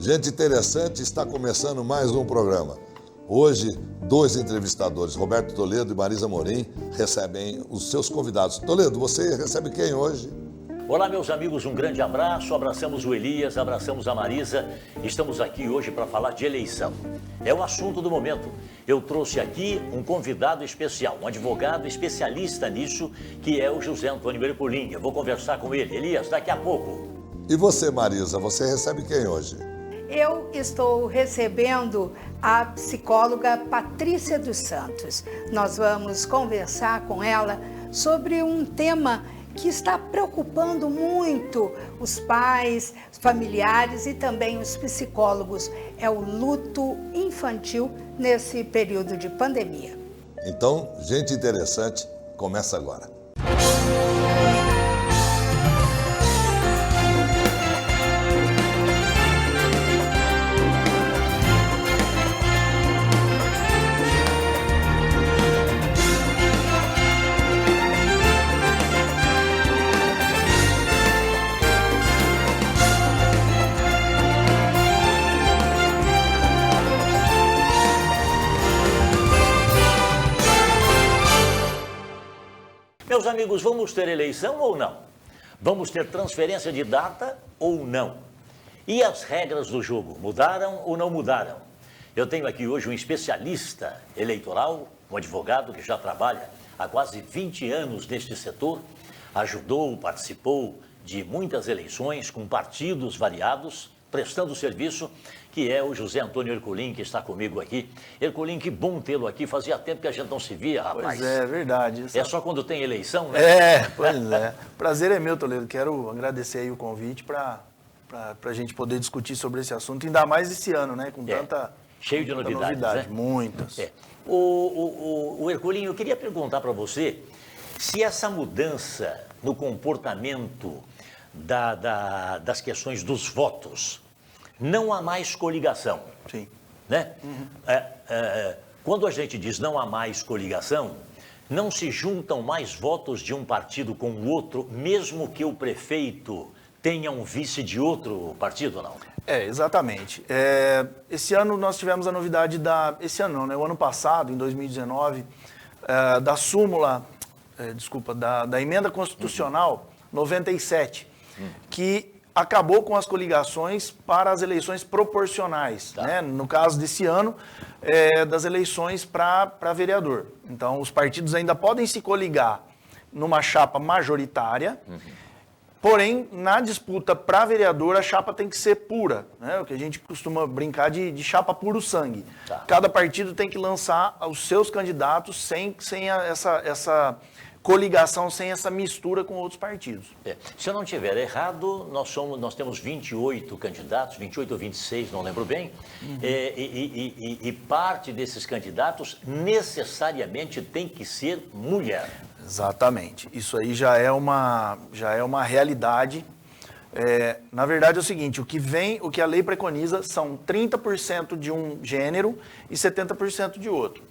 Gente interessante, está começando mais um programa. Hoje, dois entrevistadores, Roberto Toledo e Marisa Morim, recebem os seus convidados. Toledo, você recebe quem hoje? Olá, meus amigos, um grande abraço. Abraçamos o Elias, abraçamos a Marisa. Estamos aqui hoje para falar de eleição. É o assunto do momento. Eu trouxe aqui um convidado especial, um advogado especialista nisso, que é o José Antônio Ercolim. Eu vou conversar com ele. Elias, daqui a pouco. E você, Marisa, você recebe quem hoje? Eu estou recebendo a psicóloga Patrícia dos Santos. Nós vamos conversar com ela sobre um tema que está preocupando muito os pais, os familiares e também os psicólogos. É o luto infantil nesse período de pandemia. Então, gente interessante, começa agora. Meus amigos, vamos ter eleição ou não? Vamos ter transferência de data ou não? E as regras do jogo, mudaram ou não mudaram? Eu tenho aqui hoje um especialista eleitoral, um advogado que já trabalha há quase 20 anos neste setor, ajudou, participou de muitas eleições com partidos variados, prestando serviço, que é o José Antônio Ercolim, que está comigo aqui. Ercolim, que bom tê-lo aqui. Fazia tempo que a gente não se via, rapaz. Pois é, verdade. É só quando tem eleição, né? Pois é. Prazer é meu, Toledo. Quero agradecer aí o convite para a gente poder discutir sobre esse assunto, ainda mais esse ano, né? Com tanta cheio de novidades, né? Muitas. O Ercolim, eu queria perguntar para você se essa mudança no comportamento das questões dos votos, não há mais coligação. Sim. Né? Quando a gente diz não há mais coligação, não se juntam mais votos de um partido com o outro, mesmo que o prefeito tenha um vice de outro partido, não? Exatamente. Esse ano nós tivemos a novidade esse ano não, né? O ano passado, em 2019, da súmula, da emenda constitucional 97, que acabou com as coligações para as eleições proporcionais, né? No caso desse ano, das eleições para vereador. Então, os partidos ainda podem se coligar numa chapa majoritária, porém, na disputa para vereador, a chapa tem que ser pura, né? O que a gente costuma brincar de chapa puro sangue. Cada partido tem que lançar os seus candidatos sem essa coligação, sem essa mistura com outros partidos. Se eu não estiver errado, nós temos 28 candidatos, 28 ou 26, não lembro bem, e parte desses candidatos necessariamente tem que ser mulher. Exatamente. Isso aí já é uma realidade. Na verdade é o seguinte, o que a lei preconiza são 30% de um gênero e 70% de outro.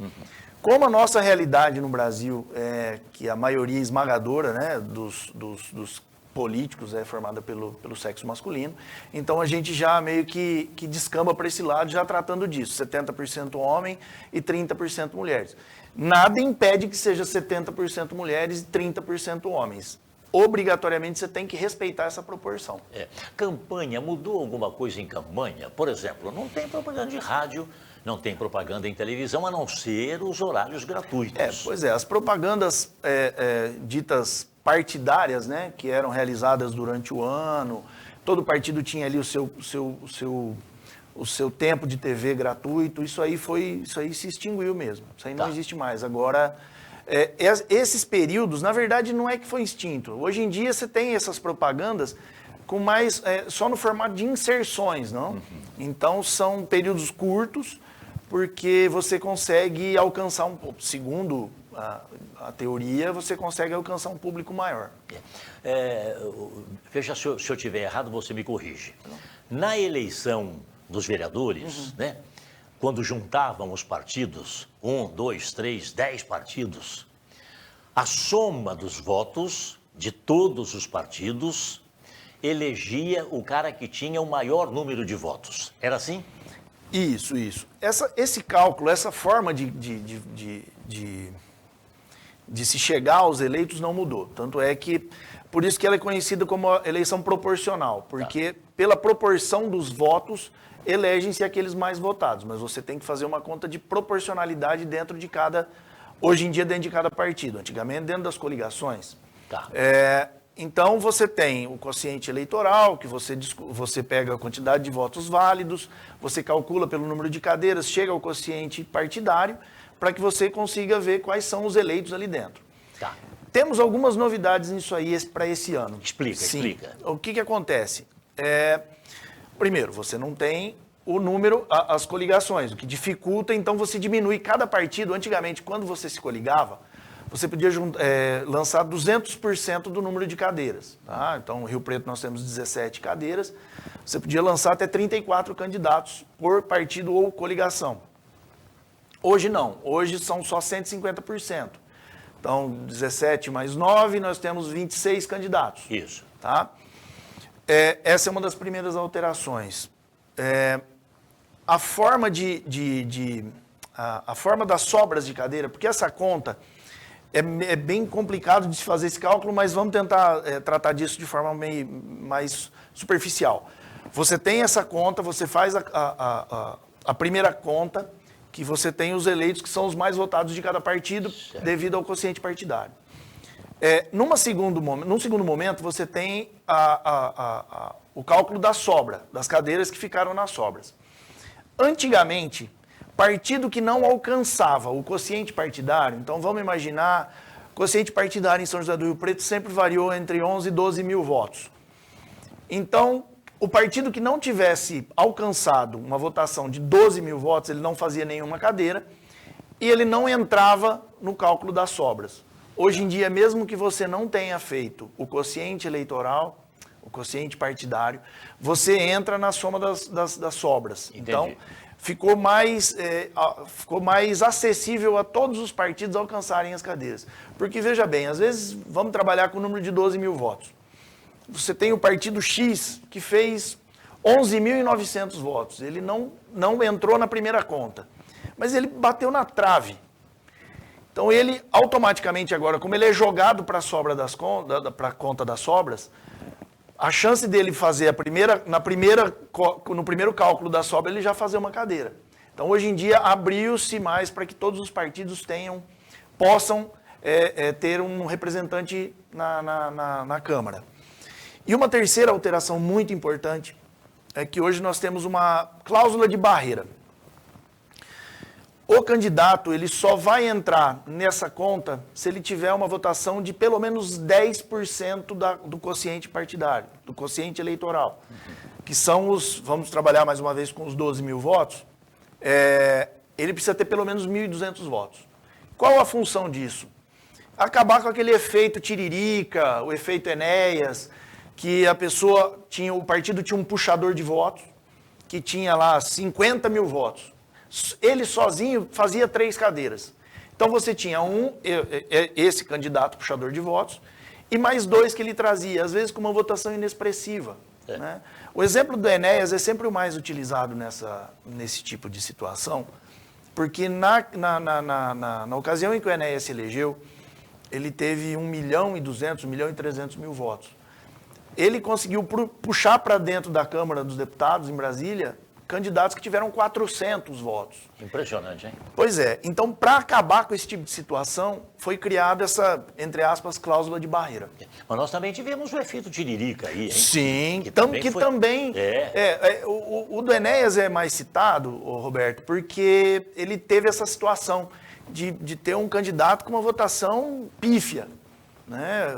Como a nossa realidade no Brasil é que a maioria esmagadora, né, dos políticos é formada pelo sexo masculino, então a gente já meio que descamba para esse lado, já tratando disso, 70% homem e 30% mulheres. Nada impede que seja 70% mulheres e 30% homens. Obrigatoriamente você tem que respeitar essa proporção. Campanha, mudou alguma coisa em campanha? Por exemplo, não tem propaganda de rádio, não tem propaganda em televisão, a não ser os horários gratuitos. Pois é, as propagandas ditas partidárias, né, que eram realizadas durante o ano, todo partido tinha ali o seu tempo de TV gratuito, isso aí se extinguiu mesmo, isso aí não existe mais. Agora, esses períodos, na verdade, não é que foi extinto. Hoje em dia você tem essas propagandas com mais, só no formato de inserções, não? Então, são períodos curtos, porque você consegue alcançar segundo a teoria, você consegue alcançar um público maior. Veja, se eu estiver errado, você me corrige. Na eleição dos vereadores, né, quando juntavam os partidos, 1, 2, 3, 10 partidos, a soma dos votos de todos os partidos elegia o cara que tinha o maior número de votos. Era assim? Isso. Esse cálculo, essa forma de se chegar aos eleitos não mudou. Tanto é que, por isso que ela é conhecida como a eleição proporcional, porque pela proporção dos votos, elegem-se aqueles mais votados. Mas você tem que fazer uma conta de proporcionalidade dentro de cada, hoje em dia dentro de cada partido, antigamente dentro das coligações. Tá. Então você tem o quociente eleitoral, que você pega a quantidade de votos válidos, você calcula pelo número de cadeiras, chega ao quociente partidário, para que você consiga ver quais são os eleitos ali dentro. Tá. Temos algumas novidades nisso aí para esse ano. Explica. O que acontece? Primeiro, você não tem o número, as coligações, o que dificulta, então você diminui cada partido. Antigamente, quando você se coligava, você podia lançar 200% do número de cadeiras. Tá? Então, no Rio Preto nós temos 17 cadeiras, você podia lançar até 34 candidatos por partido ou coligação. Hoje não, hoje são só 150%. Então, 17 mais 9, nós temos 26 candidatos. Isso. Tá? Essa é uma das primeiras alterações. A forma a forma das sobras de cadeira, porque essa conta é bem complicado de se fazer esse cálculo, mas vamos tentar tratar disso de forma mais superficial. Você tem essa conta, você faz a primeira conta, que você tem os eleitos que são os mais votados de cada partido, certo, devido ao quociente partidário. Num segundo momento, você tem o cálculo da sobra, das cadeiras que ficaram nas sobras. Antigamente, partido que não alcançava o quociente partidário, então vamos imaginar, o quociente partidário em São José do Rio Preto sempre variou entre 11 e 12 mil votos. Então, o partido que não tivesse alcançado uma votação de 12 mil votos, ele não fazia nenhuma cadeira e ele não entrava no cálculo das sobras. Hoje em dia, mesmo que você não tenha feito o quociente eleitoral, o quociente partidário, você entra na soma das sobras. Entendi. Então, ficou mais acessível a todos os partidos alcançarem as cadeiras. Porque, veja bem, às vezes vamos trabalhar com o número de 12 mil votos. Você tem o partido X, que fez 11.900 votos. Ele não entrou na primeira conta, mas ele bateu na trave. Então, ele automaticamente agora, como ele é jogado para a conta das sobras, a chance dele fazer no primeiro cálculo da sobra, ele já fazer uma cadeira. Então, hoje em dia, abriu-se mais para que todos os partidos possam ter um representante na Câmara. E uma terceira alteração muito importante é que hoje nós temos uma cláusula de barreira. O candidato ele só vai entrar nessa conta se ele tiver uma votação de pelo menos 10% do quociente partidário, do quociente eleitoral, que são vamos trabalhar mais uma vez com os 12 mil votos, ele precisa ter pelo menos 1.200 votos. Qual a função disso? Acabar com aquele efeito tiririca, o efeito Enéas, que o partido tinha um puxador de votos, que tinha lá 50 mil votos. Ele sozinho fazia 3 cadeiras. Então você tinha esse candidato puxador de votos, e mais 2 que ele trazia, às vezes com uma votação inexpressiva. Né? O exemplo do Enéas é sempre o mais utilizado nesse tipo de situação, porque na ocasião em que o Enéas se elegeu, ele teve 1.200.000, 1.300.000 votos. Ele conseguiu puxar para dentro da Câmara dos Deputados, em Brasília, candidatos que tiveram 400 votos. Impressionante, hein? Pois é. Então, para acabar com esse tipo de situação, foi criada essa, entre aspas, cláusula de barreira. Mas nós também tivemos o efeito tiririca aí, hein? Sim, que também também o do Enéas é mais citado, Roberto, porque ele teve essa situação de ter um candidato com uma votação pífia. Né?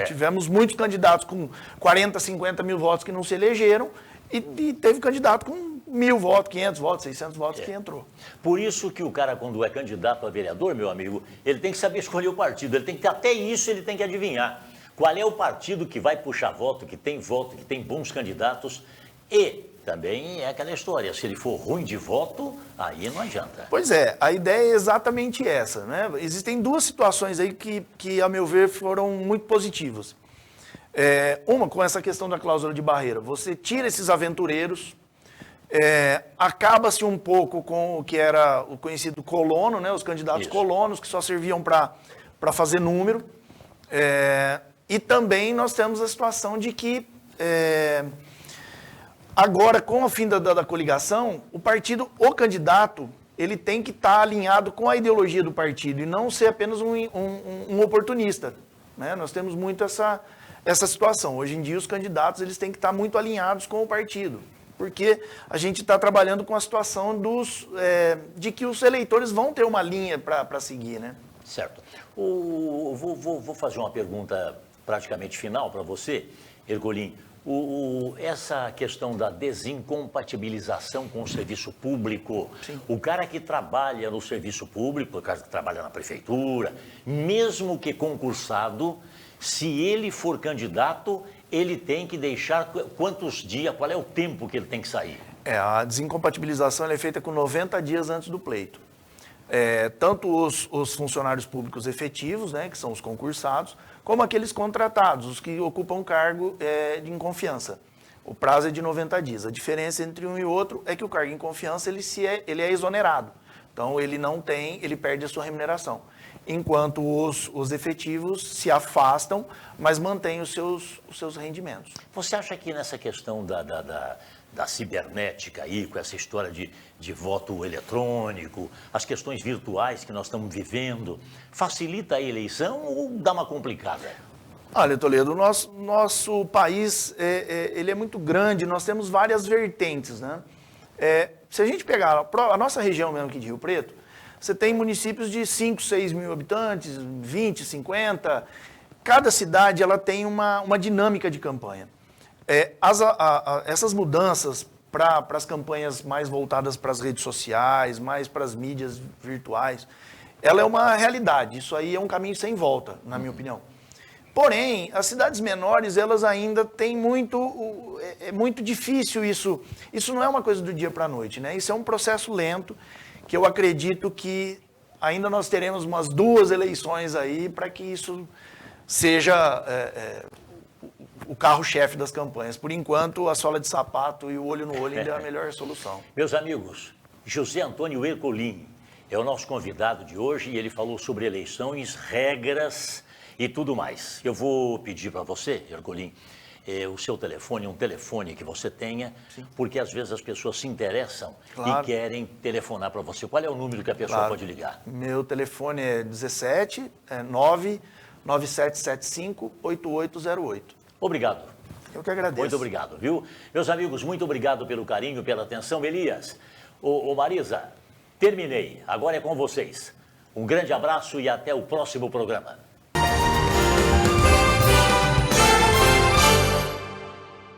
Tivemos muitos candidatos com 40, 50 mil votos que não se elegeram e teve candidato com 1.000 votos, 500 votos, 600 votos que entrou. Por isso que o cara, quando é candidato a vereador, meu amigo, ele tem que saber escolher o partido, ele tem que, até isso ele tem que adivinhar. Qual é o partido que vai puxar voto, que tem bons candidatos e também é aquela história, se ele for ruim de voto, aí não adianta. Pois é, a ideia é exatamente essa, né? Existem 2 situações aí que a meu ver, foram muito positivas. Uma, com essa questão da cláusula de barreira, você tira esses aventureiros, acaba-se um pouco com o que era o conhecido colono, né, os candidatos Isso. colonos, que só serviam para fazer número. E também nós temos a situação de que, agora, com o fim da coligação, o candidato, ele tem que estar alinhado com a ideologia do partido e não ser apenas um oportunista, né? Nós temos muito essa situação. Hoje em dia, os candidatos eles têm que estar muito alinhados com o partido, porque a gente está trabalhando com a situação de que os eleitores vão ter uma linha para seguir, né? Certo. Vou fazer uma pergunta praticamente final para você, Ercolim. Essa questão da desincompatibilização com o serviço público, Sim. O cara que trabalha no serviço público, o cara que trabalha na prefeitura, mesmo que concursado, se ele for candidato, ele tem que deixar quantos dias, qual é o tempo que ele tem que sair? A desincompatibilização ela é feita com 90 dias antes do pleito. Tanto os funcionários públicos efetivos, né, que são os concursados, como aqueles contratados, os que ocupam cargo em confiança. O prazo é de 90 dias. A diferença entre um e outro é que o cargo em confiança ele é exonerado. Então ele perde a sua remuneração. Enquanto os efetivos se afastam, mas mantêm os seus rendimentos. Você acha que nessa questão da cibernética aí, com essa história de voto eletrônico, as questões virtuais que nós estamos vivendo, facilita a eleição ou dá uma complicada? Olha, Toledo, o nosso país ele é muito grande, nós temos várias vertentes, né? Se a gente pegar a nossa região mesmo aqui de Rio Preto, você tem municípios de 5, 6 mil habitantes, 20, 50. Cada cidade ela tem uma dinâmica de campanha. Essas mudanças para as campanhas mais voltadas para as redes sociais, mais para as mídias virtuais, ela é uma realidade. Isso aí é um caminho sem volta, na minha opinião. Porém, as cidades menores, elas ainda têm muito... É muito difícil isso. Isso não é uma coisa do dia para a noite, né? Isso é um processo lento, que eu acredito que ainda nós teremos umas 2 eleições aí para que isso seja o carro-chefe das campanhas. Por enquanto, a sola de sapato e o olho no olho ainda é a melhor solução. Meus amigos, José Antônio Ercolim é o nosso convidado de hoje e ele falou sobre eleições, regras e tudo mais. Eu vou pedir para você, Ercolim, o seu telefone, um telefone que você tenha, sim, porque às vezes as pessoas se interessam, claro, e querem telefonar para você. Qual é o número que a pessoa, claro, pode ligar? Meu telefone é 99775-8808. Obrigado. Eu que agradeço. Muito obrigado, viu? Meus amigos, muito obrigado pelo carinho, pela atenção. Elias, Marisa, terminei. Agora é com vocês. Um grande abraço e até o próximo programa.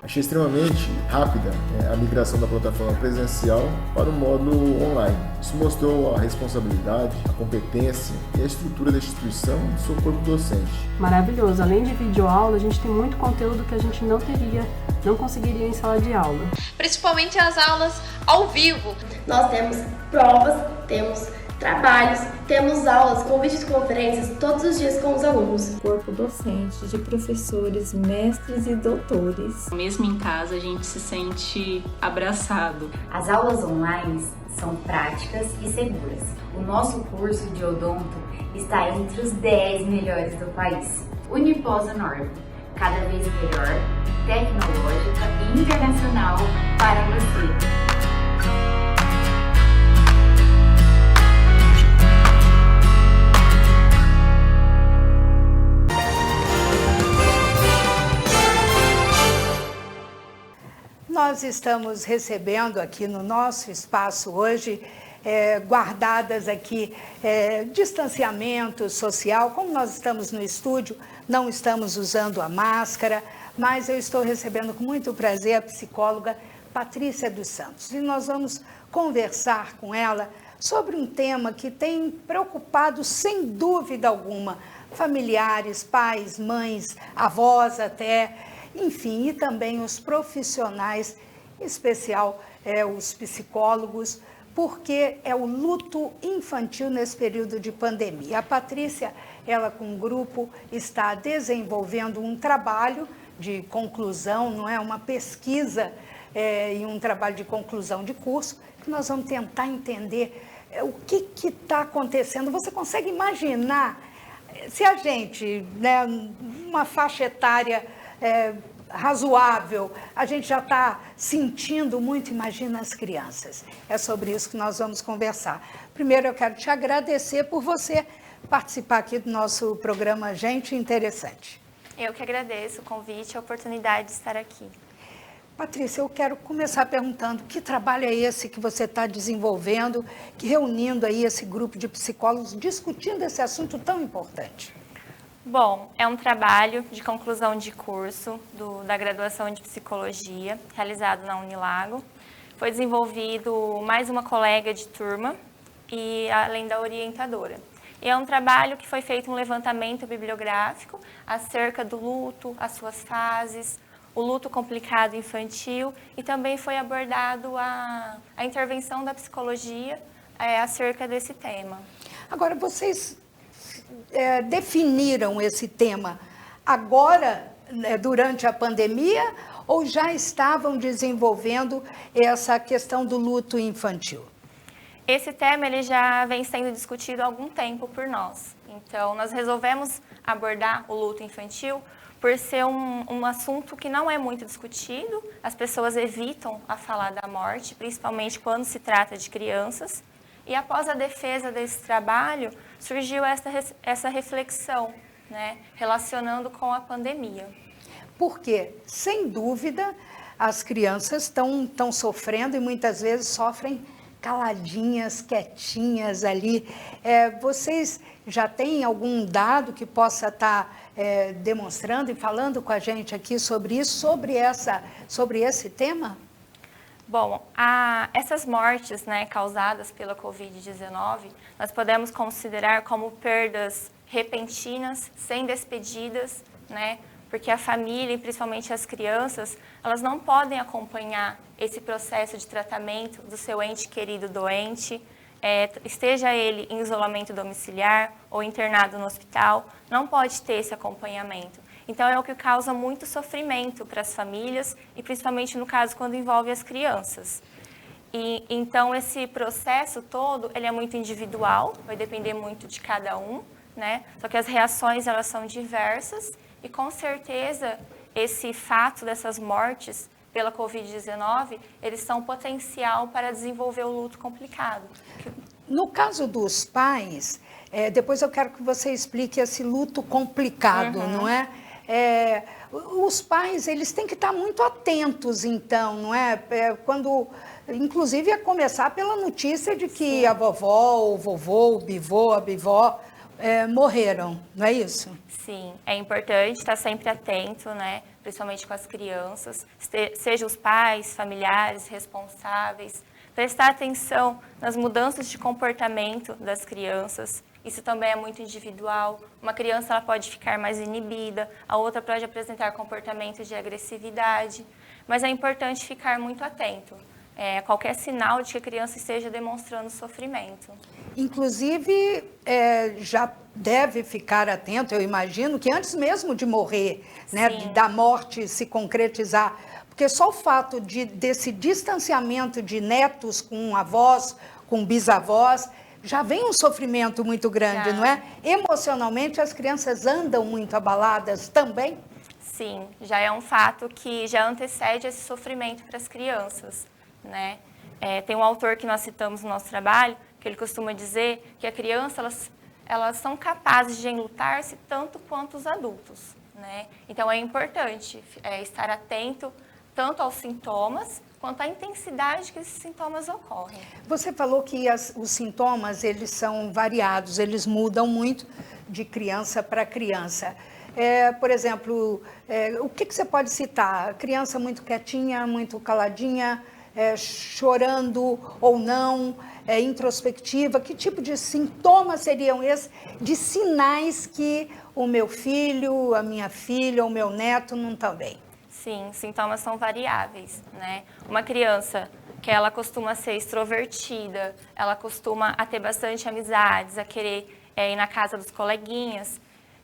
Achei extremamente rápida a migração da plataforma presencial para o modo online. Isso mostrou a responsabilidade, a competência e a estrutura da instituição e do seu corpo docente. Maravilhoso. Além de videoaula, a gente tem muito conteúdo que a gente não conseguiria em sala de aula. Principalmente as aulas ao vivo. Nós temos provas, temos trabalhos, temos aulas com videoconferências todos os dias com os alunos. Corpo docente de professores, mestres e doutores. Mesmo em casa, a gente se sente abraçado. As aulas online são práticas e seguras. O nosso curso de odonto está entre os 10 melhores do país. Unipós Norte, cada vez melhor, tecnológica e internacional para você. Nós estamos recebendo aqui no nosso espaço hoje, guardadas aqui, distanciamento social. Como nós estamos no estúdio, não estamos usando a máscara, mas eu estou recebendo com muito prazer a psicóloga Patrícia dos Santos. E nós vamos conversar com ela sobre um tema que tem preocupado, sem dúvida alguma, familiares, pais, mães, avós até, enfim, e também os profissionais, em especial os psicólogos, porque é o luto infantil nesse período de pandemia. A Patrícia, ela com um grupo, está desenvolvendo um trabalho de conclusão, não é? Uma pesquisa e um trabalho de conclusão de curso, que nós vamos tentar entender o que está acontecendo. Você consegue imaginar se a gente, né, uma faixa etária razoável, a gente já está sentindo muito, imagina as crianças. É sobre isso que nós vamos conversar. Primeiro, eu quero te agradecer por você participar aqui do nosso programa Gente Interessante. Eu que agradeço o convite e a oportunidade de estar aqui. Patrícia, eu quero começar perguntando que trabalho é esse que você está desenvolvendo, que reunindo aí esse grupo de psicólogos, discutindo esse assunto tão importante? Bom, é um trabalho de conclusão de curso da graduação de psicologia, realizado na Unilago. Foi desenvolvido mais uma colega de turma e além da orientadora. E é um trabalho que foi feito um levantamento bibliográfico acerca do luto, as suas fases, o luto complicado infantil, e também foi abordado a intervenção da psicologia acerca desse tema. Agora, vocês definiram esse tema agora, durante a pandemia, ou já estavam desenvolvendo essa questão do luto infantil? Esse tema ele já vem sendo discutido há algum tempo por nós. Então, nós resolvemos abordar o luto infantil por ser um assunto que não é muito discutido. As pessoas evitam a falar da morte, principalmente quando se trata de crianças. E após a defesa desse trabalho, surgiu essa reflexão, né, relacionando com a pandemia. Porque, sem dúvida, as crianças estão sofrendo e muitas vezes sofrem caladinhas, quietinhas ali. Vocês já têm algum dado que possa estar demonstrando e falando com a gente aqui sobre isso, sobre esse tema? Bom, essas mortes, né, causadas pela Covid-19, nós podemos considerar como perdas repentinas, sem despedidas, né? Porque a família, e principalmente as crianças, elas não podem acompanhar esse processo de tratamento do seu ente querido doente, esteja ele em isolamento domiciliar ou internado no hospital, não pode ter esse acompanhamento. Então, é o que causa muito sofrimento para as famílias e principalmente no caso quando envolve as crianças. E então, esse processo todo, ele é muito individual, vai depender muito de cada um, né? Só que as reações, elas são diversas e, com certeza, esse fato dessas mortes pela Covid-19, eles são potencial para desenvolver o luto complicado. No caso dos pais, depois eu quero que você explique esse luto complicado, não é? Os pais, eles têm que estar muito atentos, então, não é? Quando, inclusive, a começar pela notícia de que a vovó, o vovô, o bivô, a bivó morreram, não é isso? Sim, é importante estar sempre atento, né? Principalmente com as crianças, seja os pais, familiares, responsáveis, prestar atenção nas mudanças de comportamento das crianças. Isso também é muito individual. Uma criança ela pode ficar mais inibida, a outra pode apresentar comportamento de agressividade, mas é importante ficar muito atento. Qualquer sinal de que a criança esteja demonstrando sofrimento. Inclusive, já deve ficar atento, eu imagino, que antes mesmo de morrer, né, da morte se concretizar, porque só o fato desse distanciamento de netos com avós, com bisavós, já vem um sofrimento muito grande, não é? Emocionalmente, as crianças andam muito abaladas também? Sim, já é um fato que já antecede esse sofrimento para as crianças, né? Tem um autor que nós citamos no nosso trabalho, que ele costuma dizer que a criança, elas são capazes de enlutar-se tanto quanto os adultos, né? Então, é importante estar atento tanto aos sintomas, quanto à intensidade que esses sintomas ocorrem. Você falou que os sintomas, eles são variados, eles mudam muito de criança para criança. Por exemplo, o que você pode citar? Criança muito quietinha, muito caladinha, chorando ou não, introspectiva? Que tipo de sintomas seriam esses, de sinais que o meu filho, a minha filha, o meu neto não estão bem? Sim, sintomas são variáveis, né? Uma criança que ela costuma ser extrovertida, ela costuma a ter bastante amizades, a querer ir na casa dos coleguinhas,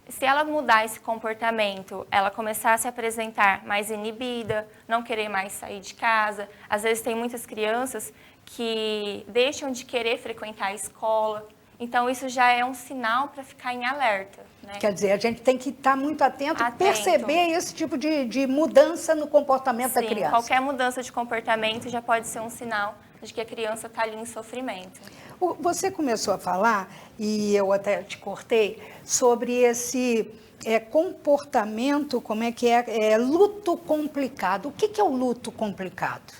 Se ela mudar esse comportamento, ela começar a se apresentar mais inibida, não querer mais sair de casa, às vezes tem muitas crianças que deixam de querer frequentar a escola, então isso já é um sinal para ficar em alerta, né? Quer dizer, a gente tem que estar muito atento e perceber esse tipo de mudança no comportamento da criança. Qualquer mudança de comportamento já pode ser um sinal de que a criança está ali em sofrimento. Você começou a falar, e eu até te cortei, sobre esse comportamento, como é que é luto complicado. O que é o luto complicado?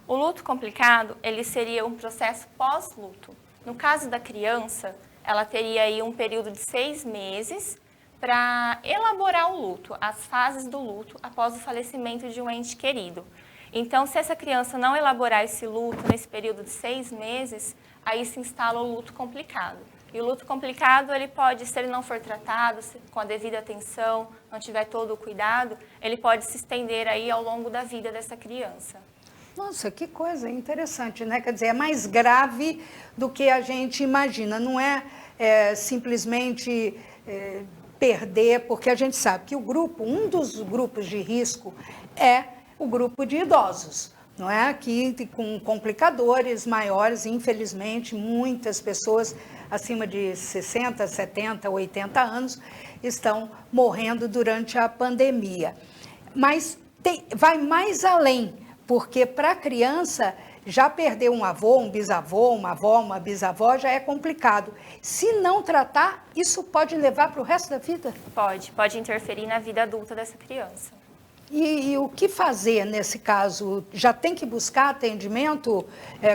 O luto complicado, ele seria um processo pós-luto. No caso da criança, ela teria aí um período de 6 meses para elaborar o luto, as fases do luto após o falecimento de um ente querido. Então, se essa criança não elaborar esse luto nesse período de 6 meses, aí se instala o luto complicado. E o luto complicado, ele pode, se ele não for tratado com a devida atenção, não tiver todo o cuidado, ele pode se estender aí ao longo da vida dessa criança. Nossa, que coisa interessante, né? Quer dizer, é mais grave do que a gente imagina. Não é simplesmente perder, porque a gente sabe que um dos grupos de risco é o grupo de idosos, não é? Que com complicadores maiores, infelizmente, muitas pessoas acima de 60, 70, 80 anos estão morrendo durante a pandemia. Mas vai mais além, porque para a criança já perder um avô, um bisavô, uma avó, uma bisavó já é complicado. Se não tratar, isso pode levar para o resto da vida? Pode interferir na vida adulta dessa criança. E o que fazer nesse caso? Já tem que buscar atendimento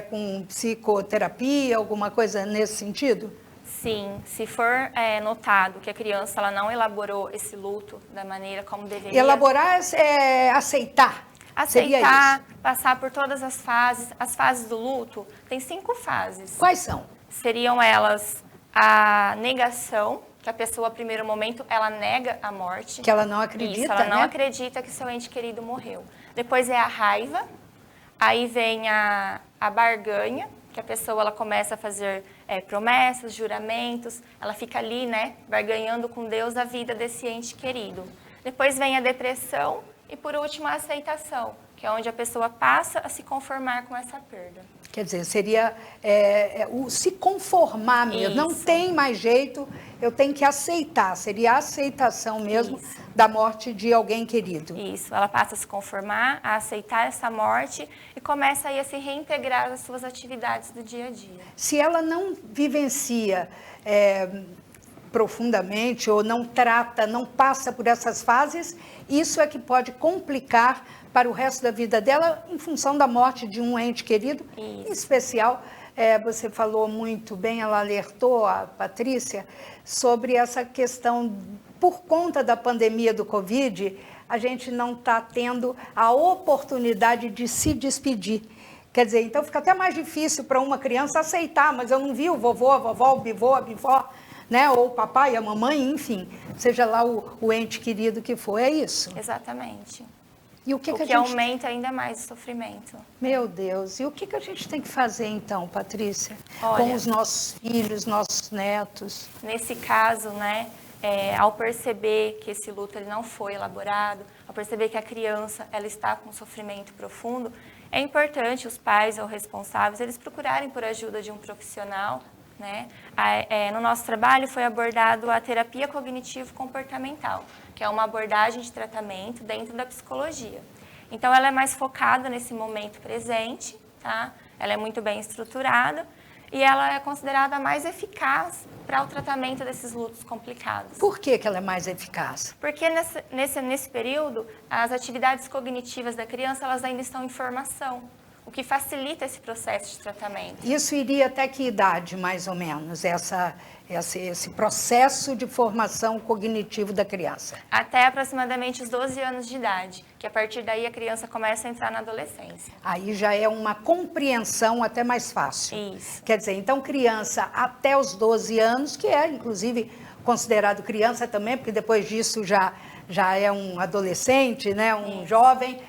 com psicoterapia, alguma coisa nesse sentido? Sim, se for notado que a criança ela não elaborou esse luto da maneira como deveria. Elaborar é aceitar. Aceitar, passar por todas as fases do luto, tem 5 fases. Quais são? Seriam elas a negação, que a pessoa, a primeiro momento, ela nega a morte. Que ela não acredita, Isso, ela não acredita que seu ente querido morreu. Depois é a raiva, aí vem a barganha, que a pessoa ela começa a fazer promessas, juramentos, ela fica ali, né, barganhando com Deus a vida desse ente querido. Depois vem a depressão e, por último, a aceitação, que é onde a pessoa passa a se conformar com essa perda. Quer dizer, seria o se conformar mesmo. Isso. Não tem mais jeito, eu tenho que aceitar. Seria a aceitação mesmo da morte de alguém querido. Isso, ela passa a se conformar, a aceitar essa morte e começa aí a se reintegrar às suas atividades do dia a dia. Se ela não vivencia profundamente ou não trata, não passa por essas fases, isso é que pode complicar para o resto da vida dela em função da morte de um ente querido. Em especial, você falou muito bem, ela alertou a Patrícia sobre essa questão, por conta da pandemia do Covid, a gente não está tendo a oportunidade de se despedir. Quer dizer, então fica até mais difícil para uma criança aceitar, mas eu não vi o vovô, a vovó, o bivô, a bivó, né? Ou o papai, a mamãe, enfim, seja lá o ente querido que for, é isso? Exatamente. E o que aumenta ainda mais o sofrimento. Meu Deus, e o que a gente tem que fazer então, Patrícia? Olha, com os nossos filhos, nossos netos? Nesse caso, né, ao perceber que esse luto ele não foi elaborado, ao perceber que a criança ela está com um sofrimento profundo, é importante os pais ou responsáveis eles procurarem por ajuda de um profissional, né? No nosso trabalho foi abordado a terapia cognitivo-comportamental, que é uma abordagem de tratamento dentro da psicologia. Então, ela é mais focada nesse momento presente, tá? Ela é muito bem estruturada e ela é considerada a mais eficaz para o tratamento desses lutos complicados. Por que ela é mais eficaz? Porque nesse período, as atividades cognitivas da criança elas ainda estão em formação, o que facilita esse processo de tratamento. Isso iria até que idade, mais ou menos, esse processo de formação cognitivo da criança? Até aproximadamente os 12 anos de idade, que a partir daí a criança começa a entrar na adolescência. Aí já é uma compreensão até mais fácil. Isso. Quer dizer, então criança até os 12 anos, que é inclusive considerado criança também, porque depois disso já é um adolescente, né, um jovem,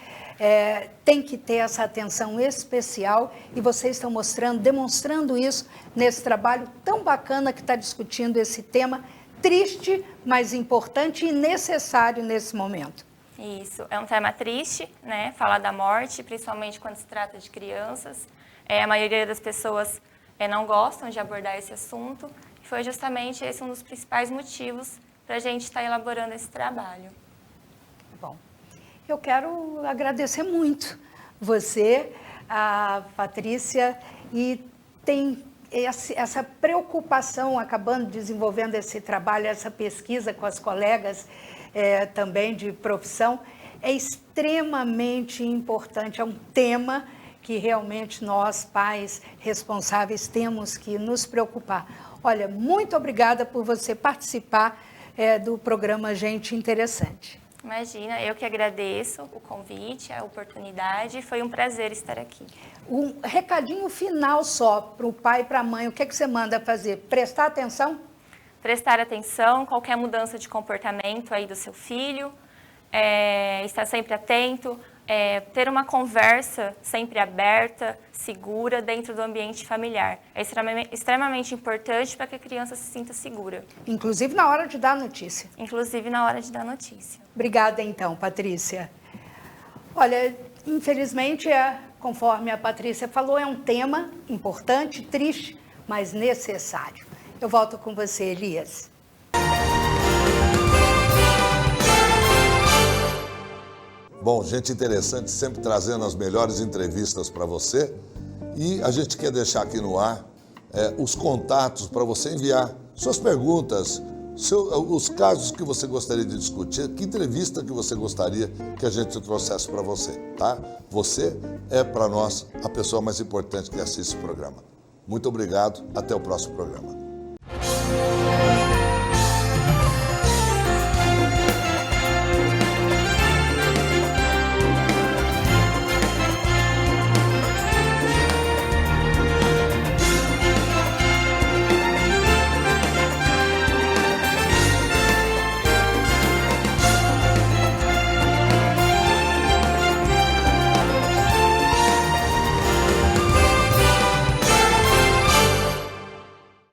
tem que ter essa atenção especial e vocês estão demonstrando isso nesse trabalho tão bacana que está discutindo esse tema triste, mas importante e necessário nesse momento. Isso, é um tema triste, né? Falar da morte, principalmente quando se trata de crianças. A maioria das pessoas não gostam de abordar esse assunto. E foi justamente esse um dos principais motivos para a gente estar elaborando esse trabalho. Bom, eu quero agradecer muito você, a Patrícia, e tem essa preocupação, acabando desenvolvendo esse trabalho, essa pesquisa com as colegas também de profissão, é extremamente importante, é um tema que realmente nós, pais responsáveis, temos que nos preocupar. Olha, muito obrigada por você participar do programa Gente Interessante. Imagina, eu que agradeço o convite, a oportunidade, foi um prazer estar aqui. Um recadinho final só para o pai e para a mãe, o que você manda fazer? Prestar atenção? Prestar atenção, qualquer mudança de comportamento aí do seu filho, estar sempre atento, ter uma conversa sempre aberta, segura, dentro do ambiente familiar. É extremamente importante para que a criança se sinta segura. Inclusive na hora de dar notícia. Inclusive na hora de dar notícia. Obrigada, então, Patrícia. Olha, infelizmente, conforme a Patrícia falou, é um tema importante, triste, mas necessário. Eu volto com você, Elias. Bom, Gente Interessante, sempre trazendo as melhores entrevistas para você. E a gente quer deixar aqui no ar os contatos para você enviar suas perguntas, os casos que você gostaria de discutir, que entrevista que você gostaria que a gente trouxesse para você, tá? Você é, para nós, a pessoa mais importante que assiste o programa. Muito obrigado, até o próximo programa.